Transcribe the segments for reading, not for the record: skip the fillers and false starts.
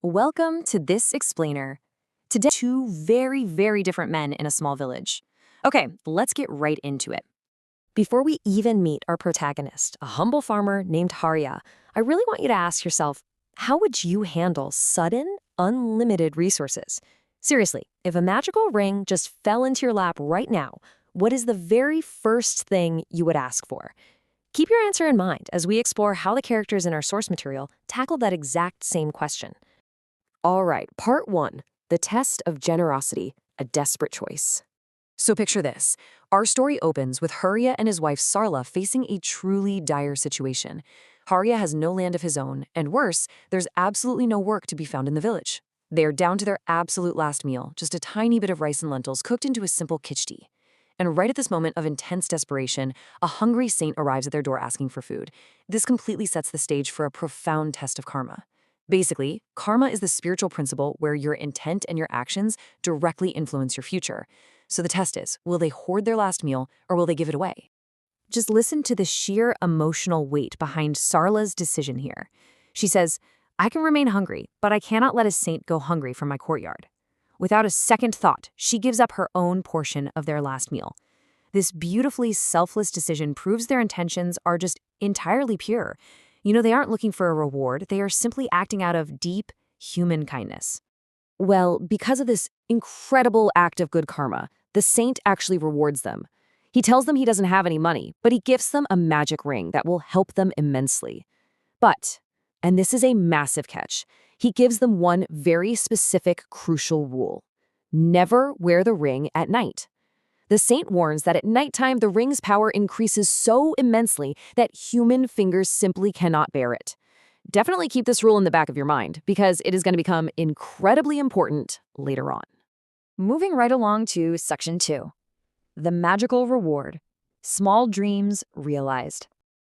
Welcome to this explainer. Today, two very different men in a small village. Okay, let's get right into it. Before we even meet our protagonist, a humble farmer named Harya, I really want you to ask yourself, how would you handle sudden, unlimited resources? Seriously, if a magical ring just fell into your lap right now, what is the very first thing you would ask for? Keep your answer in mind as we explore how the characters in our source material tackle that exact same question. All right, part one, the test of generosity, a desperate choice. So picture this. Our story opens with Harya and his wife Sarla facing a truly dire situation. Harya has no land of his own, and worse, there's absolutely no work to be found in the village. They are down to their absolute last meal, just a tiny bit of rice and lentils cooked into a simple khichdi. And right at this moment of intense desperation, a hungry saint arrives at their door asking for food. This completely sets the stage for a profound test of karma. Basically, karma is the spiritual principle where your intent and your actions directly influence your future. So the test is, will they hoard their last meal or will they give it away? Just listen to the sheer emotional weight behind Sarla's decision here. She says, I can remain hungry, but I cannot let a saint go hungry from my courtyard. Without a second thought, she gives up her own portion of their last meal. This beautifully selfless decision proves their intentions are just entirely pure. They aren't looking for a reward, they are simply acting out of deep human kindness. Well, because of this incredible act of good karma, the saint actually rewards them. He tells them he doesn't have any money, but he gifts them a magic ring that will help them immensely. But, and this is a massive catch, he gives them one very specific, crucial rule. Never wear the ring at night. The saint warns that at nighttime the ring's power increases so immensely that human fingers simply cannot bear it. Definitely keep this rule in the back of your mind, because it is going to become incredibly important later on. Moving right along to Section 2. The magical reward. Small dreams realized.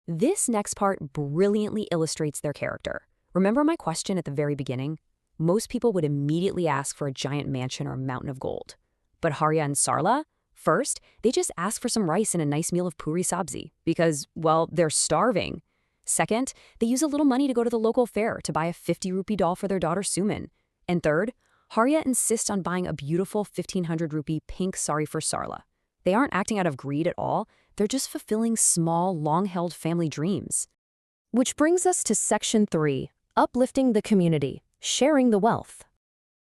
This next part brilliantly illustrates their character. Remember my question at the very beginning? Most people would immediately ask for a giant mansion or a mountain of gold. But Harya and Sarla? First, they just ask for some rice and a nice meal of puri sabzi because, well, they're starving. Second, they use a little money to go to the local fair to buy a 50 rupee doll for their daughter Suman. And third, Harya insists on buying a beautiful 1500 rupee pink sari for Sarla. They aren't acting out of greed at all, they're just fulfilling small, long-held family dreams. Which brings us to Section 3, uplifting the community, sharing the wealth.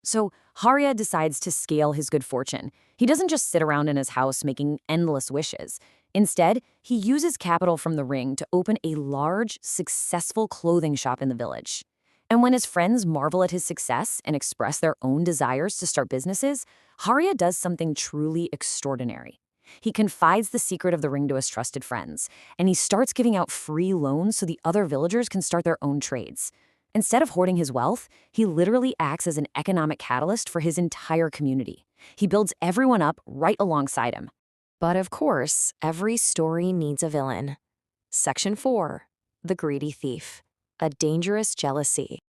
So Harya decides to scale his good fortune. He doesn't just sit around in his house making endless wishes. Instead, he uses capital from the ring to open a large, successful clothing shop in the village. And when his friends marvel at his success and express their own desires to start businesses, Harya does something truly extraordinary. He confides the secret of the ring to his trusted friends, and he starts giving out free loans so the other villagers can start their own trades. Instead of hoarding his wealth, he literally acts as an economic catalyst for his entire community. He builds everyone up right alongside him. But of course, every story needs a villain. Section 4, the greedy thief, a dangerous jealousy.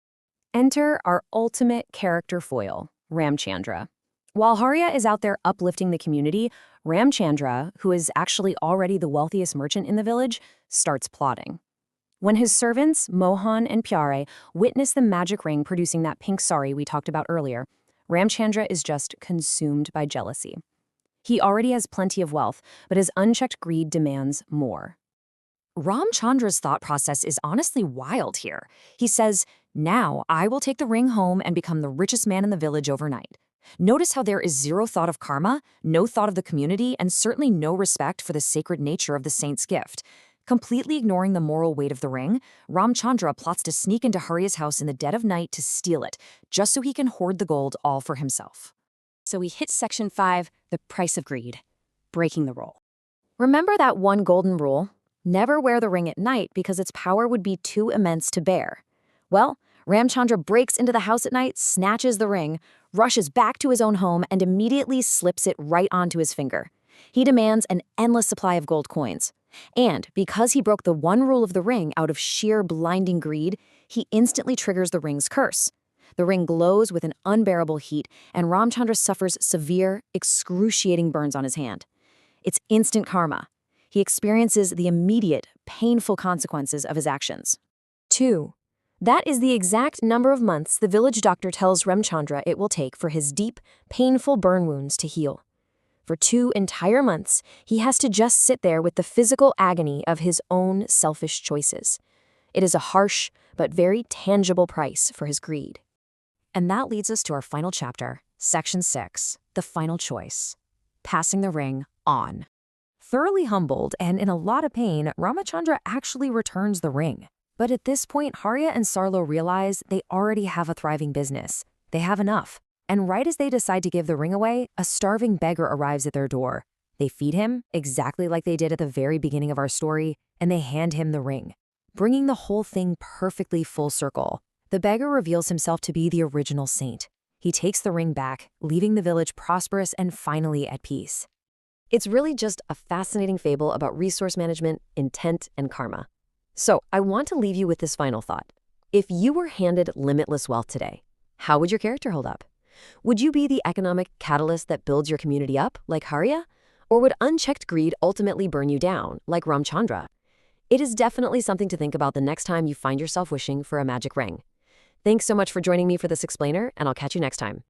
Enter our ultimate character foil, Ramchandra. While Harya is out there uplifting the community, Ramchandra, who is actually already the wealthiest merchant in the village, starts plotting. When his servants, Mohan and Pyare, witness the magic ring producing that pink sari we talked about earlier, Ramchandra is just consumed by jealousy. He already has plenty of wealth, but his unchecked greed demands more. Ramchandra's thought process is honestly wild here. He says, now I will take the ring home and become the richest man in the village overnight. Notice how there is zero thought of karma, no thought of the community, and certainly no respect for the sacred nature of the saint's gift. Completely ignoring the moral weight of the ring, Ramchandra plots to sneak into Harya's house in the dead of night to steal it, just so he can hoard the gold all for himself. So we hit Section 5, the price of greed, breaking the rule. Remember that one golden rule? Never wear the ring at night because its power would be too immense to bear. Well, Ramchandra breaks into the house at night, snatches the ring, rushes back to his own home, and immediately slips it right onto his finger. He demands an endless supply of gold coins. And because he broke the one rule of the ring out of sheer blinding greed, he instantly triggers the ring's curse. The ring glows with an unbearable heat, and Ramchandra suffers severe, excruciating burns on his hand. It's instant karma. He experiences the immediate, painful consequences of his actions. 2. That is the exact number of months the village doctor tells Ramchandra it will take for his deep, painful burn wounds to heal. For 2 entire months, he has to just sit there with the physical agony of his own selfish choices. It is a harsh, but very tangible price for his greed. And that leads us to our final chapter, Section 6, the final choice, passing the ring on. Thoroughly humbled and in a lot of pain, Ramachandra actually returns the ring. But at this point, Harya and Sarlo realize they already have a thriving business. They have enough. And right as they decide to give the ring away, a starving beggar arrives at their door. They feed him, exactly like they did at the very beginning of our story, and they hand him the ring, bringing the whole thing perfectly full circle. The beggar reveals himself to be the original saint. He takes the ring back, leaving the village prosperous and finally at peace. It's really just a fascinating fable about resource management, intent, and karma. So I want to leave you with this final thought. If you were handed limitless wealth today, how would your character hold up? Would you be the economic catalyst that builds your community up, like Harya? Or would unchecked greed ultimately burn you down, like Ramchandra? It is definitely something to think about the next time you find yourself wishing for a magic ring. Thanks so much for joining me for this explainer, and I'll catch you next time.